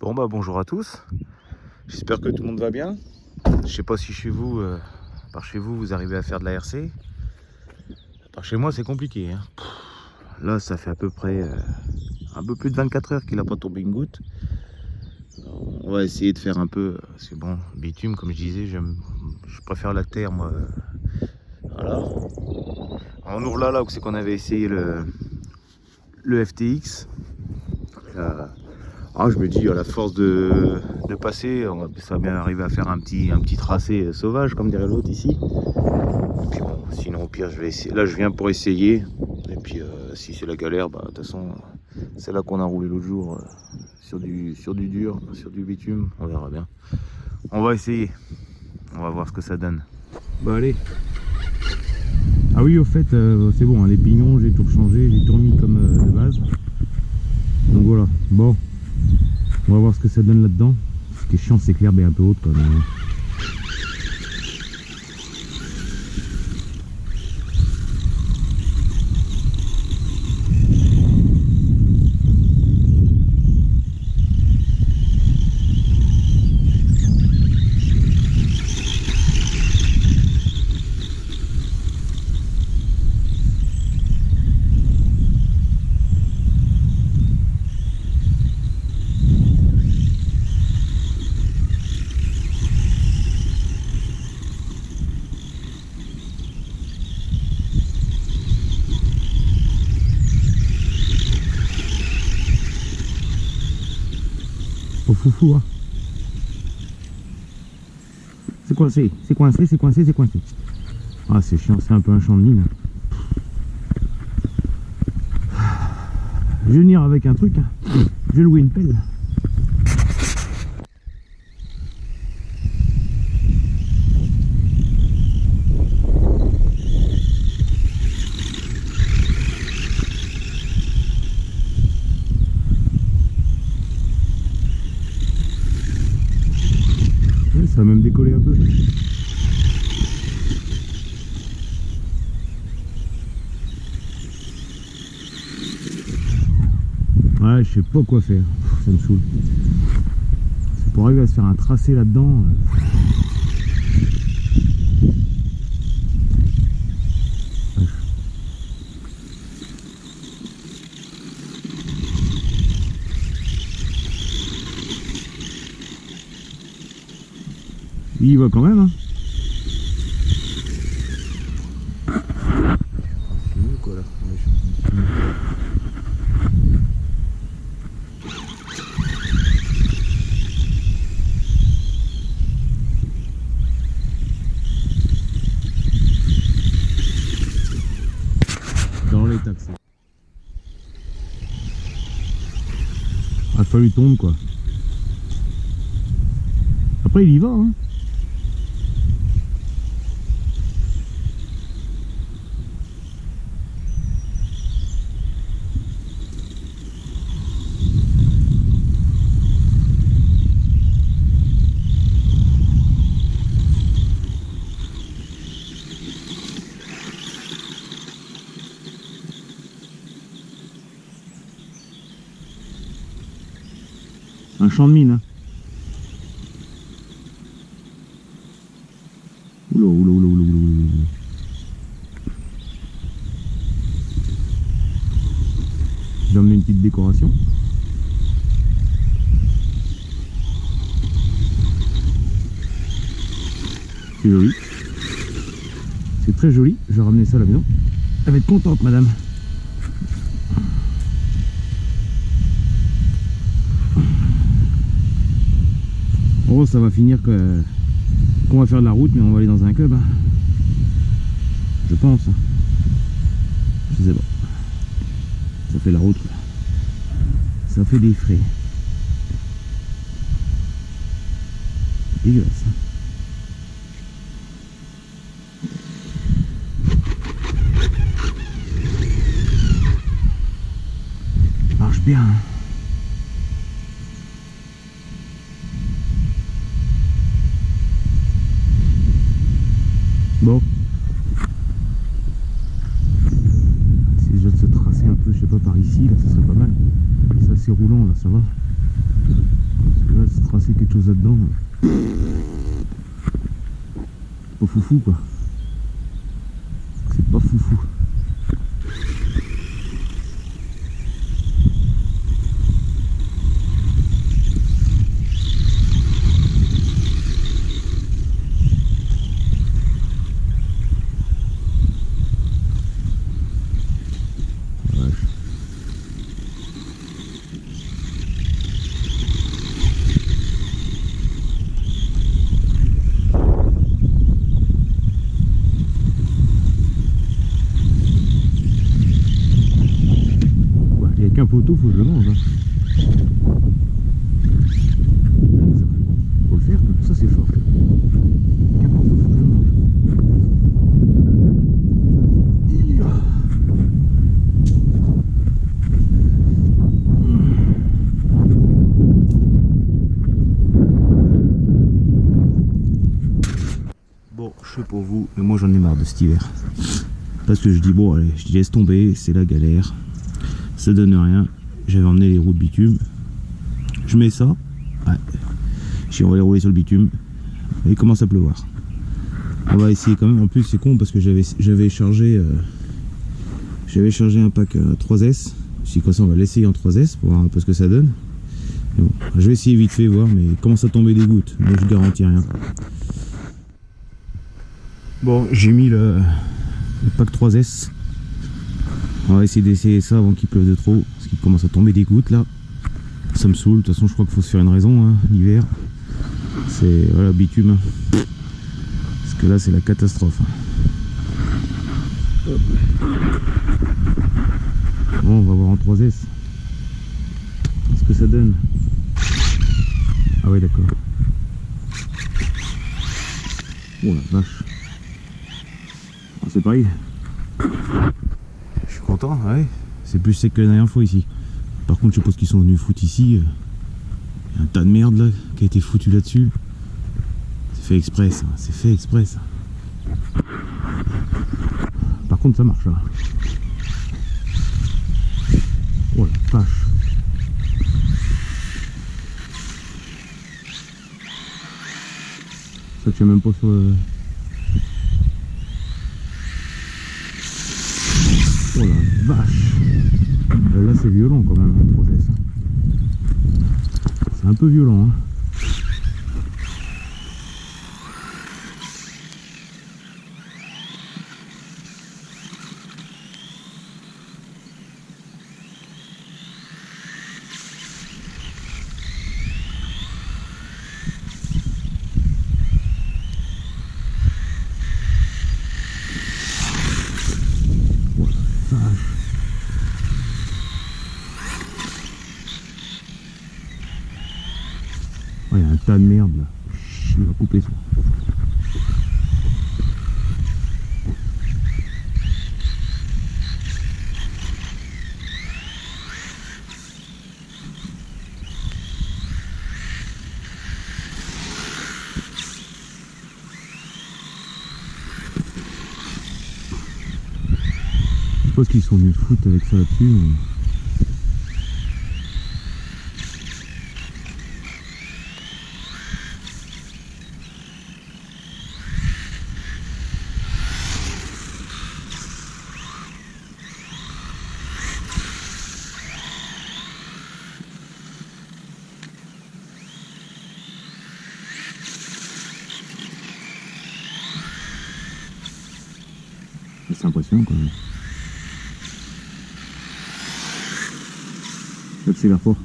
Bon bah bonjour à tous, j'espère que tout le monde va bien. Je sais pas si chez vous, par chez vous, vous arrivez à faire de la RC. Par chez moi c'est compliqué, hein. Là ça fait à peu près un peu plus de 24 heures qu'il n'a pas tombé une goutte. Alors, on va essayer de faire un peu, parce que bon, bitume comme je disais, je préfère la terre moi. Voilà. On ouvre là où c'est qu'on avait essayé le FTX. Je me dis à la force de passer, ça va bien arriver à faire un petit tracé sauvage comme dirait l'autre ici. Et puis bon, sinon au pire je vais essayer. Là je viens pour essayer. Et puis si c'est la galère, bah de toute façon c'est là qu'on a roulé l'autre jour sur du dur, sur du bitume. On verra bien. On va essayer. On va voir ce que ça donne. Bah allez. Ah oui au fait c'est bon, hein, les pignons j'ai tout changé, j'ai tout remis comme de base. Donc voilà, bon. On va voir ce que ça donne là-dedans. Ce qui est chiant, c'est que l'herbe est un peu haute quand même. Au foufou, hein. C'est coincé, c'est coincé, c'est coincé, c'est coincé. Ah c'est chiant, c'est un peu un champ de mine. Je vais venir avec un truc, hein. Je vais louer une pelle. Ça va même décoller un peu. Ouais, je sais pas quoi faire. Ça me saoule. C'est pour arriver à se faire un tracé là-dedans. Il y va quand même, hein. Dans les taxis. Il a fallu tomber quoi. Après il y va, hein. Un champ de mine, hein. Oula, oula, oula, oula, oula, oula. J'ai emmené une petite décoration. C'est joli. C'est très joli. Je vais ramener ça à la maison. Elle va être contente, madame. Oh, ça va finir qu'on va faire de la route, mais on va aller dans un club, hein. Je pense, hein. Je sais pas. Ça fait la route, quoi. Ça fait des frais. Dégueulasse, hein. Marche bien, hein. Bon, si déjà de se tracer un peu, je sais pas, par ici, là, ça serait pas mal. C'est assez roulant, là, ça va. chose là-dedans. Pas foufou quoi. C'est pas foufou. Un poteau, faut que je le mange. Hein. Faut le faire, ça c'est fort. Qu'un poteau, faut que je le mange. Bon, je sais pour vous, mais moi j'en ai marre de cet hiver. Parce que je dis, bon allez, je laisse tomber, c'est la galère. Ça donne rien. J'avais emmené les roues de bitume. Je mets ça. Ouais. On va les rouler sur le bitume. Et il commence à pleuvoir. On va essayer quand même. En plus c'est con parce que j'avais chargé un pack 3S. Si comme ça on va l'essayer en 3S pour voir un peu ce que ça donne. Mais bon, je vais essayer vite fait voir, mais il commence à tomber des gouttes. Mais je garantis rien. Bon, j'ai mis le pack 3S. On va essayer d'essayer ça avant qu'il pleuve de trop, parce qu'il commence à tomber des gouttes là. Ça me saoule, de toute façon je crois qu'il faut se faire une raison, hein, l'hiver. C'est, voilà, bitume. Hein. Parce que là c'est la catastrophe. Hop. Bon, on va voir en 3S. Ce que ça donne. Ah ouais d'accord. Oh la vache. Ah, c'est pareil. Content, ouais. C'est plus sec que la dernière fois ici. Par contre je suppose qu'ils sont venus foutre ici. Il y a un tas de merde là qui a été foutu là-dessus. C'est fait exprès ça, c'est fait exprès ça. Par contre ça marche là. Oh la vache. Ça tient même pas sur le... Oh la vache. Là c'est violent quand même le process. C'est un peu violent hein. Il y a un tas de merde là. Il va couper ça. Je pense qu'ils sont venus foutre avec ça là-dessus. Mais... c'est impressionnant quand même. Accélère fort.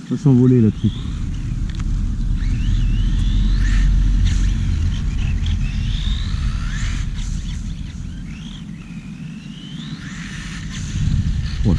Ça va s'envoler la truc. Oh,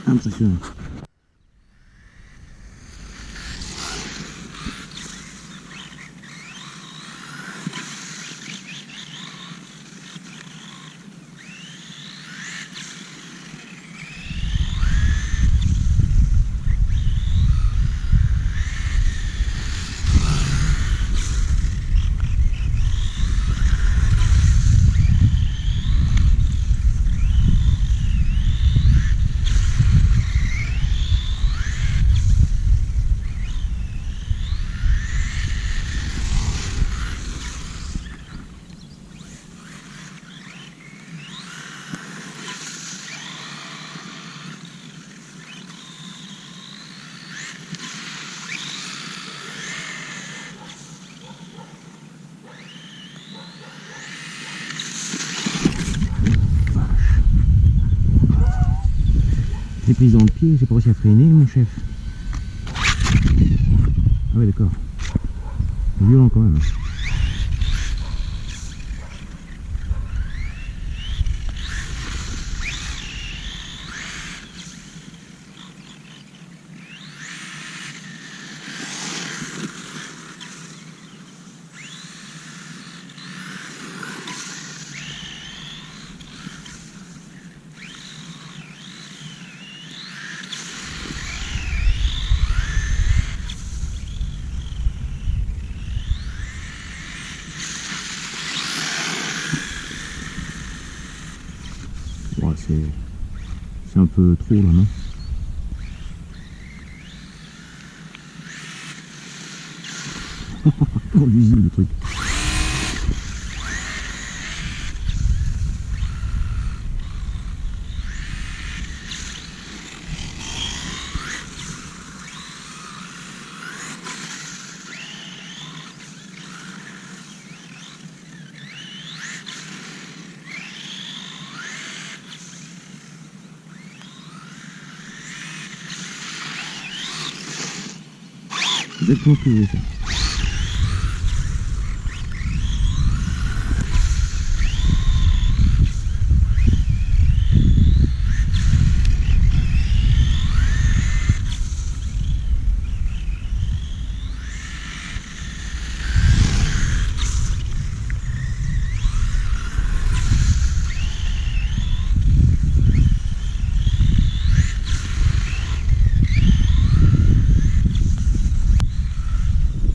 Impressionnant. J'ai pris dans le pied, j'ai pas réussi à freiner mon chef. Ah ouais d'accord. Violent quand même. Ouais, c'est un peu trop là, non? Oh l'usine le truc. Exactement ce que je voulais faire.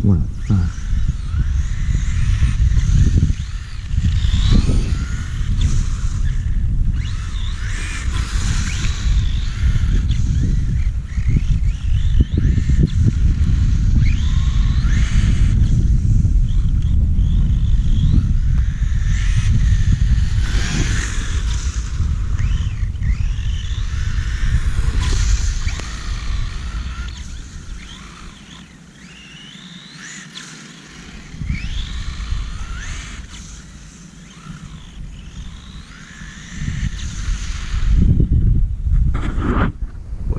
Voilà, ça.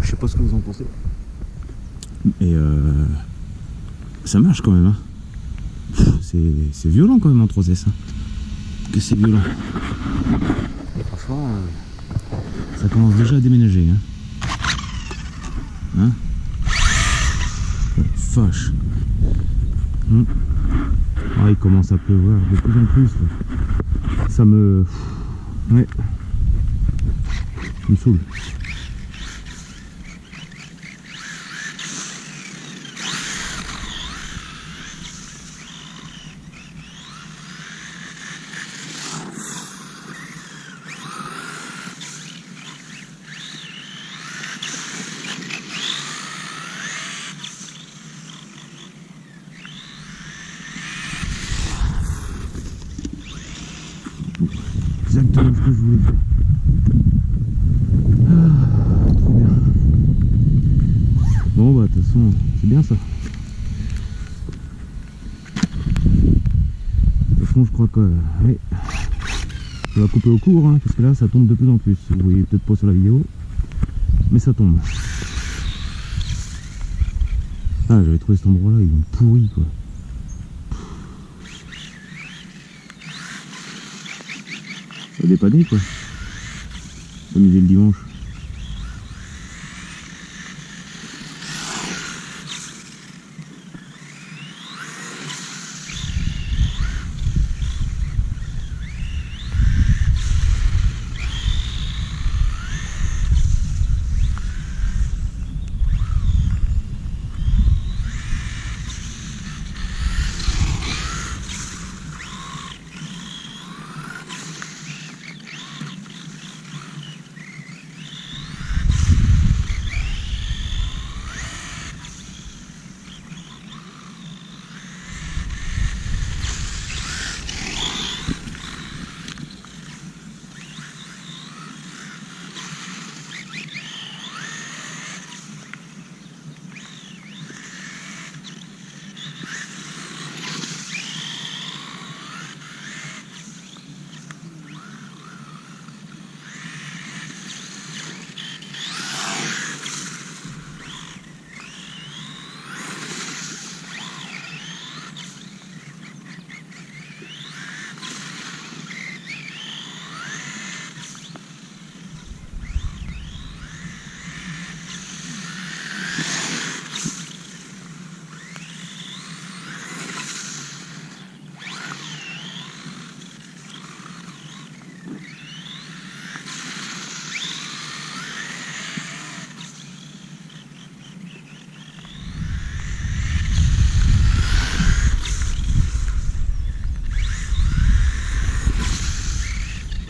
Je sais pas ce que vous en pensez. Et ça marche quand même. Hein. C'est violent quand même en 3S. Hein. Que c'est violent. Et franchement, ça commence déjà à déménager. Hein, vache. Ah, il commence à pleuvoir de plus en plus. Là. Ça me... Ouais. Ça me saoule. Exactement ce que je voulais faire. Ah, trop bien. Bon bah de toute façon, c'est bien ça. De toute façon je crois que ouais, je vais couper au court hein, parce que là ça tombe de plus en plus. Vous voyez peut-être pas sur la vidéo, mais ça tombe. Ah j'avais trouvé cet endroit là, ils ont pourri quoi. Ça dépanner quoi. S'amuser le dimanche.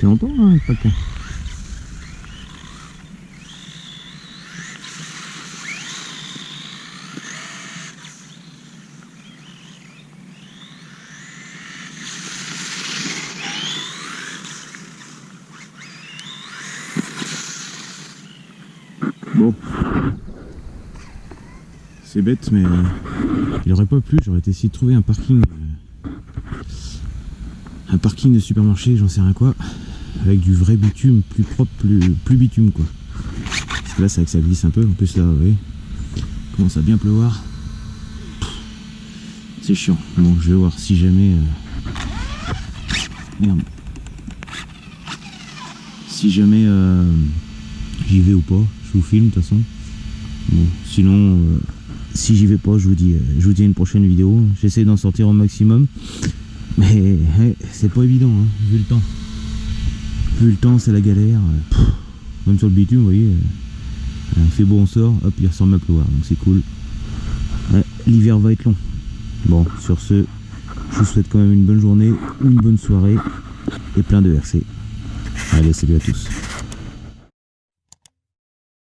fait longtemps hein, le paquet. Bon, c'est bête, mais il aurait pas plu. J'aurais essayé de trouver un parking de supermarché, j'en sais rien quoi, avec du vrai bitume, plus propre, plus bitume quoi. Parce que là, c'est vrai que ça glisse un peu. En plus, là, vous voyez, il commence à bien pleuvoir. C'est chiant. Bon, je vais voir si jamais. Merde. Si jamais j'y vais ou pas, je vous filme de toute façon. Bon, sinon, si j'y vais pas, je vous dis à une prochaine vidéo. J'essaie d'en sortir au maximum. Mais c'est pas évident, hein, vu le temps. Vu le temps, c'est la galère. Même sur le bitume, vous voyez, il fait beau, on sort, hop, il ressemble à pleuvoir, donc c'est cool. L'hiver va être long. Bon, sur ce, je vous souhaite quand même une bonne journée, une bonne soirée et plein de RC. Allez, salut à tous.